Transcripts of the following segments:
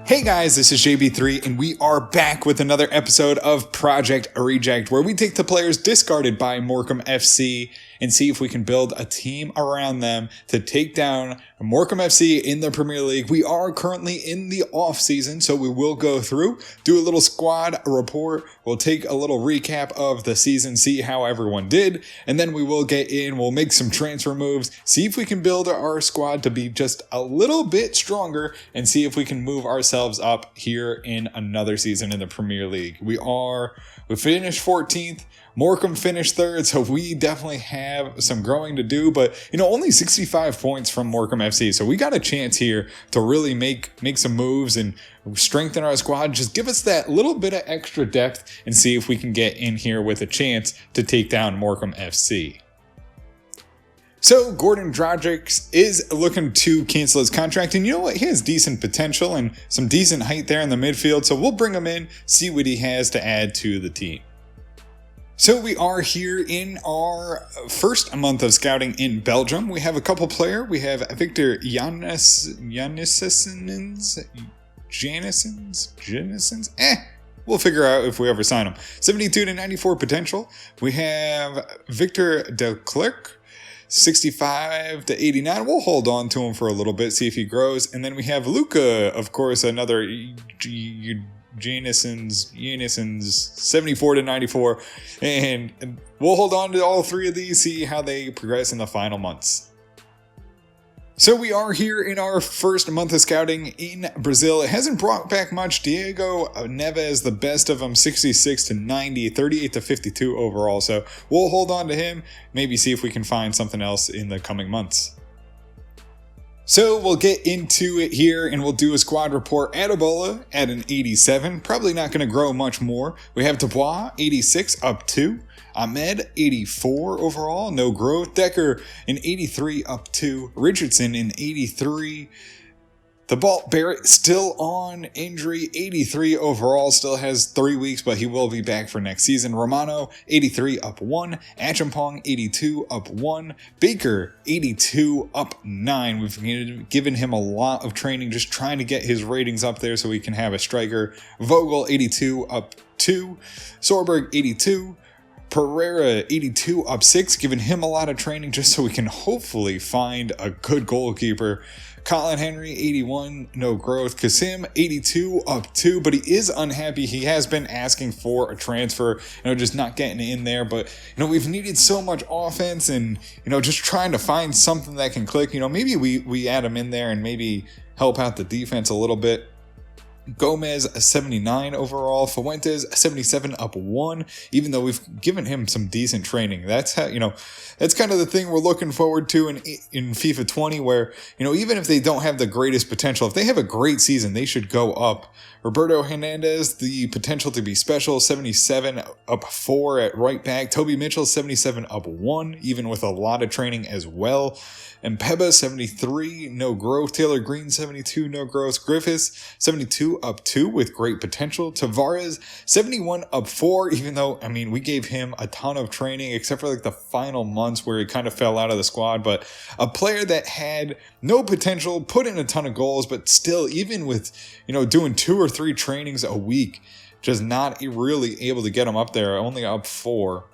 Hey guys, this is JB3 and we are back with another episode of Project Reject, where we take the players discarded by Morecambe FC and see if we can build a team around them to take down Morecambe FC in the Premier League. We are currently in the off season, so we will go through, do a little squad report. We'll take a little recap of the season, see how everyone did, and then we will get in, we'll make some transfer moves, see if we can build our squad to be just a little bit stronger, and see if we can move ourselves up here in another season in the Premier League. We finished 14th. Morecambe finished 3rd, so we definitely have some growing to do, but only 65 points from Morecambe FC, so we got a chance here to really make some moves and strengthen our squad. Just give us that little bit of extra depth and see if we can get in here with a chance to take down Morecambe FC. So Gordon Dragic is looking to cancel his contract, and you know what? He has decent potential and some decent height there in the midfield, so we'll bring him in, see what he has to add to the team. So we are here in our first month of scouting in Belgium. We have a couple players. We have Victor Janissens. We'll figure out if we ever sign him. 72 to 94 potential. We have Victor Delclerc. 65 to 89. We'll hold on to him for a little bit, see if he grows. And then we have Luca, of course, another Janissens, 74 to 94. And we'll hold on to all three of these, see how they progress in the final months. So we are here in our first month of scouting in Brazil. It hasn't brought back much. Diego Neves, the best of them, 66 to 90, 38 to 52 overall. So we'll hold on to him, maybe see if we can find something else in the coming months. So we'll get into it here and we'll do a squad report. Adabola at an 87, probably not going to grow much more. We have Dubois, 86, up 2. Ahmed, 84 overall, no growth. Decker, an 83, up 2. Richardson, an 83. The Balt Barrett still on injury, 83 overall, still has 3 weeks, but he will be back for next season. Romano, 83, up 1. Achampong, 82, up 1. Baker, 82, up 9. We've given him a lot of training, just trying to get his ratings up there so we can have a striker. Vogel, 82, up 2. Sorberg, 82. Pereira, 82, up 6, giving him a lot of training just so we can hopefully find a good goalkeeper. Colin Henry, 81, no growth. Kasim, 82, up 2, but he is unhappy. He has been asking for a transfer, just not getting in there. But, we've needed so much offense and, just trying to find something that can click. Maybe we add him in there and maybe help out the defense a little bit. Gomez, 79 overall. Fuentes, 77, up 1, even though we've given him some decent training. That's how, that's kind of the thing we're looking forward to in FIFA 20, where, even if they don't have the greatest potential, if they have a great season, they should go up. Roberto Hernandez, the potential to be special, 77, up 4 at right back. Toby Mitchell, 77, up 1, even with a lot of training as well. And Peba, 73, no growth. Taylor Green, 72, no growth. Griffiths, 72, up 2 with great potential. Tavares, 71, up 4, even though, we gave him a ton of training, except for the final months where he kind of fell out of the squad. But a player that had no potential, put in a ton of goals, but still, even with, doing 2 or 3 trainings a week, just not really able to get him up there, only up 4.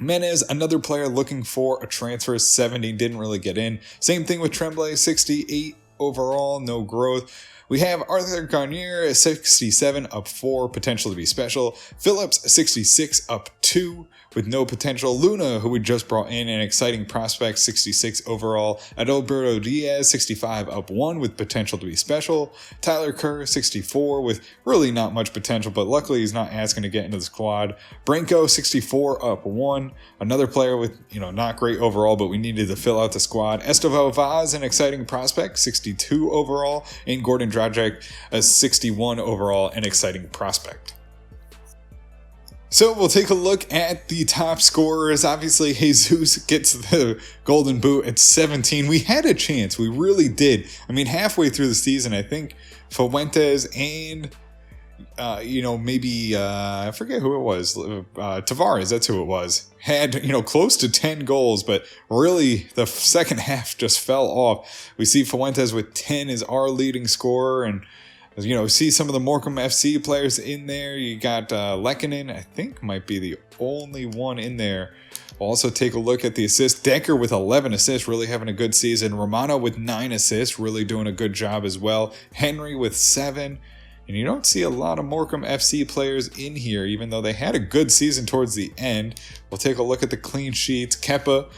Menez, another player looking for a transfer, 70, didn't really get in. Same thing with Tremblay, 68 overall, no growth. We have Arthur Garnier, 67, up 4, potential to be special. Phillips, 66, up 2, with no potential. Luna, who we just brought in, an exciting prospect, 66 overall. Adalberto Diaz, 65, up 1, with potential to be special. Tyler Kerr, 64, with really not much potential, but luckily he's not asking to get into the squad. Branco, 64, up 1. Another player with, not great overall, but we needed to fill out the squad. Estevao Vaz, an exciting prospect, 62 overall. And Gordon Dragic, a 61 overall, an exciting prospect. So we'll take a look at the top scorers. Obviously, Jesus gets the golden boot at 17. We had a chance. We really did. Halfway through the season, I think Fuentes and, I forget who it was. Tavares, that's who it was. Had, close to 10 goals, but really the second half just fell off. We see Fuentes with 10 as our leading scorer, and see some of the Morecambe FC players in there. You got Lekkonen, I think might be the only one in there. We'll also take a look at the assists. Decker with 11 assists, really having a good season. Romano with 9 assists, really doing a good job as well. Henry with 7. And you don't see a lot of Morecambe FC players in here, even though they had a good season towards the end. We'll take a look at the clean sheets. Kepa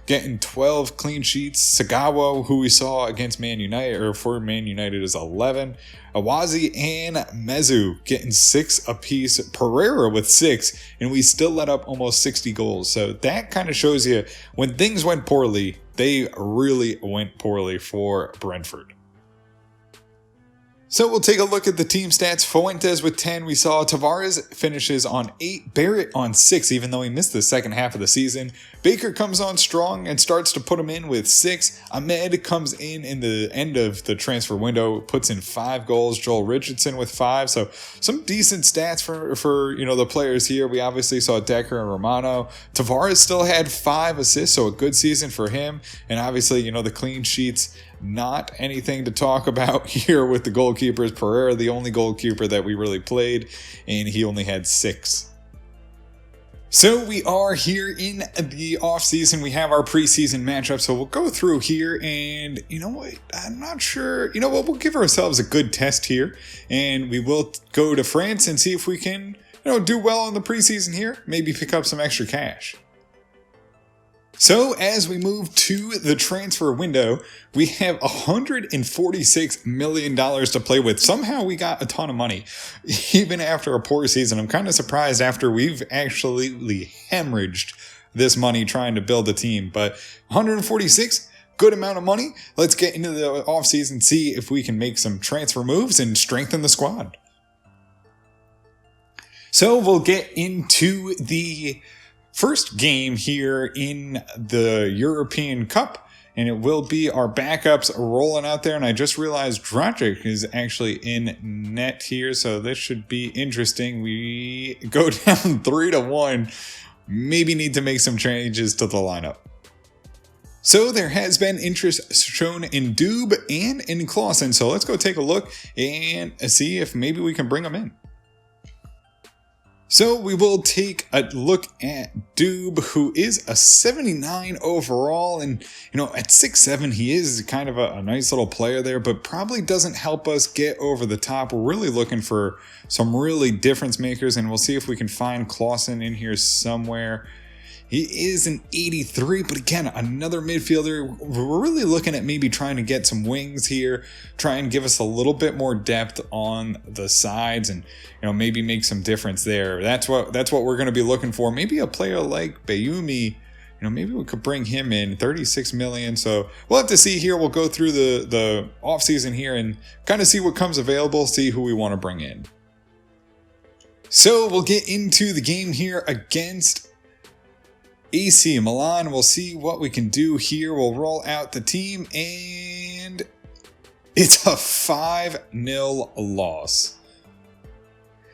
getting 12 clean sheets. Sagawa, who we saw against Man United, or for Man United, is 11. Awazi and Mezu getting 6 apiece. Pereira with 6, and we still let up almost 60 goals. So that kind of shows you when things went poorly, they really went poorly for Brentford. So we'll take a look at the team stats. Fuentes with 10. We saw Tavares finishes on 8. Barrett on 6, even though he missed the second half of the season. Baker comes on strong and starts to put him in with 6. Ahmed comes in the end of the transfer window, puts in 5 goals. Joel Richardson with 5. So some decent stats for the players here. We obviously saw Decker and Romano. Tavares still had 5 assists, so a good season for him. And obviously, the clean sheets, not anything to talk about here with the goalkeepers. Pereira, the only goalkeeper that we really played, and he only had 6. So we are here in the offseason. We have our preseason matchup, so we'll go through here, and you know what? I'm not sure. You know what? We'll give ourselves a good test here, and we will go to France and see if we can, do well in the preseason here. Maybe pick up some extra cash. So as we move to the transfer window, we have $146 million to play with. Somehow we got a ton of money, even after a poor season. I'm kind of surprised after we've actually hemorrhaged this money trying to build a team. But 146, good amount of money. Let's get into the offseason, see if we can make some transfer moves and strengthen the squad. So we'll get into the first game here in the European Cup, and it will be our backups rolling out there. And I just realized Dragic is actually in net here, so this should be interesting. We go down 3-1. Maybe need to make some changes to the lineup. So there has been interest shown in Dube and in Clausen, so let's go take a look and see if maybe we can bring them in. So we will take a look at Dube, who is a 79 overall, and at 6'7", he is kind of a nice little player there, but probably doesn't help us get over the top. We're really looking for some really difference makers, and we'll see if we can find Clausen in here somewhere. He is an 83, but again, another midfielder. We're really looking at maybe trying to get some wings here, try and give us a little bit more depth on the sides, and maybe make some difference there. That's what we're going to be looking for. Maybe a player like Bayumi, maybe we could bring him in. 36 million. So we'll have to see here. We'll go through the offseason here and kind of see what comes available, see who we want to bring in. So we'll get into the game here against AC Milan. We'll see what we can do here. We'll roll out the team, and it's a 5-0 loss.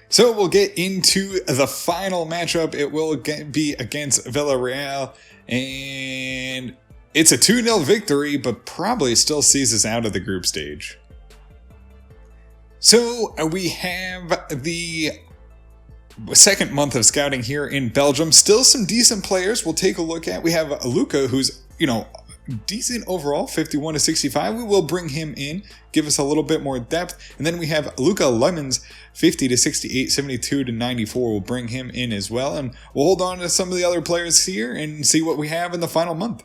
So we'll get into the final matchup. It will be against Villarreal, and it's a 2-0 victory, but probably still sees us out of the group stage. So we have the second month of scouting here in Belgium. Still some decent players we'll take a look at. We have Luca, who's, decent overall, 51 to 65. We will bring him in, give us a little bit more depth. And then we have Luca Lemons, 50 to 68, 72 to 94. We'll bring him in as well. And we'll hold on to some of the other players here and see what we have in the final month.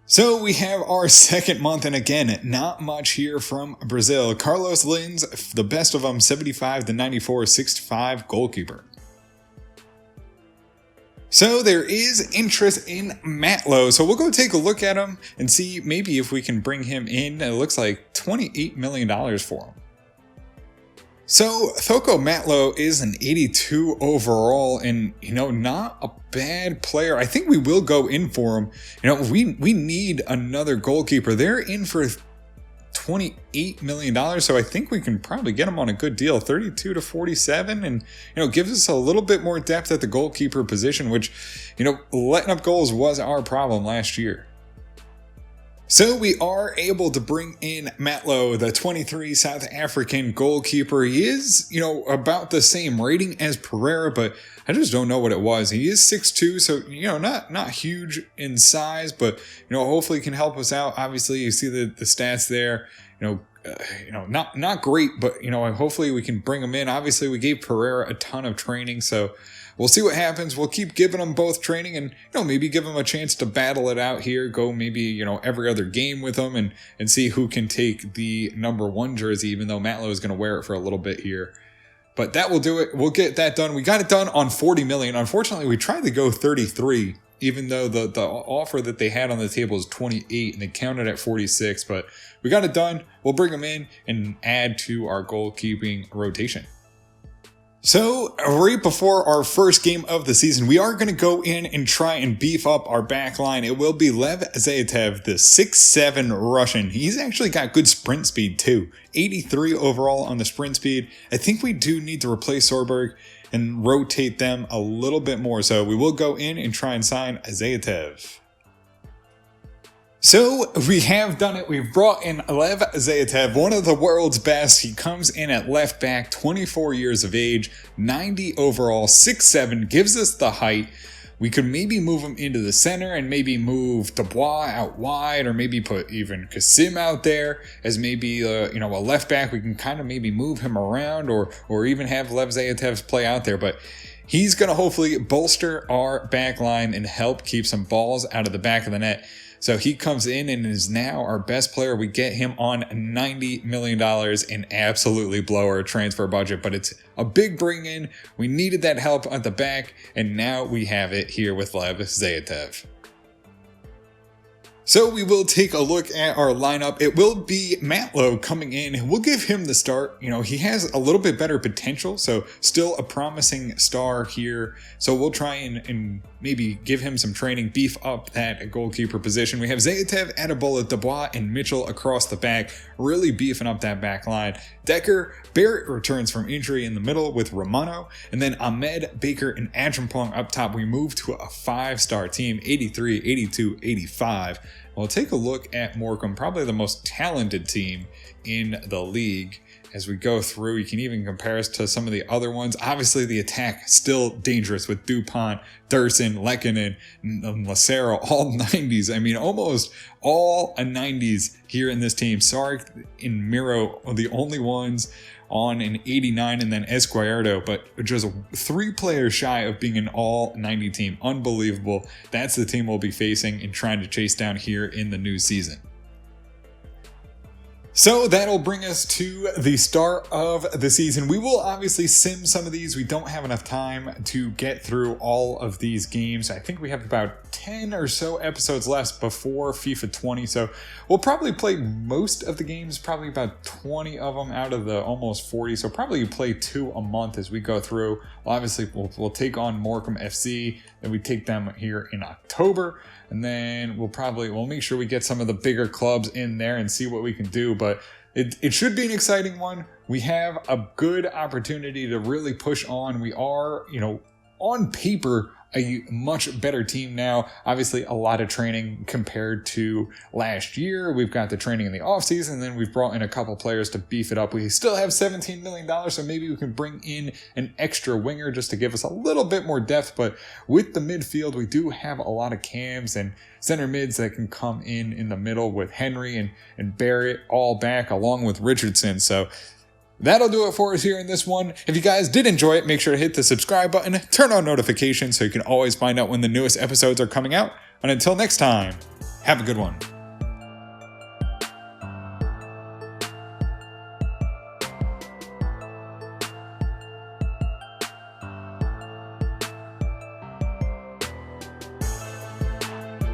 So we have our second month, and again, not much here from Brazil. Carlos Lins, the best of them, 75 to 94, 6'5" goalkeeper. So there is interest in Matlow, so we'll go take a look at him and see maybe if we can bring him in. It looks like $28 million for him. So Thoko Matlow is an 82 overall, and not a bad player. I think we will go in for him. We need another goalkeeper. They're in for $28 million, so I think we can probably get him on a good deal, 32 to 47, and gives us a little bit more depth at the goalkeeper position, which letting up goals was our problem last year. So we are able to bring in Matlow, the 23 South African goalkeeper. He is, about the same rating as Pereira, but I just don't know what it was. He is 6'2", so, not huge in size, but, hopefully can help us out. Obviously, you see the stats there, not great, but, hopefully we can bring him in. Obviously, we gave Pereira a ton of training, so we'll see what happens. We'll keep giving them both training and, maybe give them a chance to battle it out here. Go maybe, every other game with them and see who can take the number 1 jersey, even though Matlow is going to wear it for a little bit here. But that will do it. We'll get that done. We got it done on 40 million. Unfortunately, we tried to go 33, even though the offer that they had on the table is 28 and they counted at 46. But we got it done. We'll bring them in and add to our goalkeeping rotation. So, right before our first game of the season, we are going to go in and try and beef up our back line. It will be Lev Zayatev, the 6'7" Russian. He's actually got good sprint speed too. 83 overall on the sprint speed. I think we do need to replace Sorberg and rotate them a little bit more. So we will go in and try and sign Zayatev. So we have done it. We've brought in Lev Zayatev, one of the world's best. He comes in at left back, 24 years of age, 90 overall, 6'7", gives us the height. We could maybe move him into the center and maybe move Dubois out wide, or maybe put even Kasim out there as maybe a left back. We can kind of maybe move him around or even have Lev Zayatev play out there. But he's going to hopefully bolster our back line and help keep some balls out of the back of the net. So he comes in and is now our best player. We get him on $90 million and absolutely blow our transfer budget. But it's a big bring in. We needed that help at the back. And now we have it here with Lev Zayatev. So we will take a look at our lineup. It will be Matlow coming in. We'll give him the start. He has a little bit better potential, so still a promising star here. So we'll try and maybe give him some training, beef up that goalkeeper position. We have Zayatev, Adebola, Dubois, and Mitchell across the back, really beefing up that back line. Decker, Barrett returns from injury in the middle with Romano, and then Ahmed, Baker, and Adrampong up top. We move to a 5-star team, 83, 82, 85. We'll take a look at Morecambe, probably the most talented team in the league. As we go through, you can even compare us to some of the other ones. Obviously, the attack still dangerous with DuPont, Durson, Lekkonen, and Lacero, all 90s. I mean, almost all a 90s here in this team. Sark and Miro are the only ones on an 89, and then Esquerdo, but just 3 players shy of being an all 90 team. Unbelievable. That's the team we'll be facing and trying to chase down here in the new season. So that'll bring us to the start of the season. We will obviously sim some of these. We don't have enough time to get through all of these games. I think we have about 10 or so episodes left before FIFA 20. So we'll probably play most of the games, probably about 20 of them out of the almost 40. So probably play 2 a month as we go through. Obviously, we'll take on Morecambe FC, and we take them here in October. And then we'll make sure we get some of the bigger clubs in there and see what we can do. But it should be an exciting one. We have a good opportunity to really push on. We are, on paper, a much better team now. Obviously, a lot of training compared to last year. We've got the training in the offseason, and then we've brought in a couple players to beef it up. We still have $17 million, so maybe we can bring in an extra winger just to give us a little bit more depth. But with the midfield, we do have a lot of cams and center mids that can come in the middle with Henry and Barrett all back along with Richardson. So that'll do it for us here in this one. If you guys did enjoy it, make sure to hit the subscribe button, turn on notifications so you can always find out when the newest episodes are coming out. And until next time, have a good one.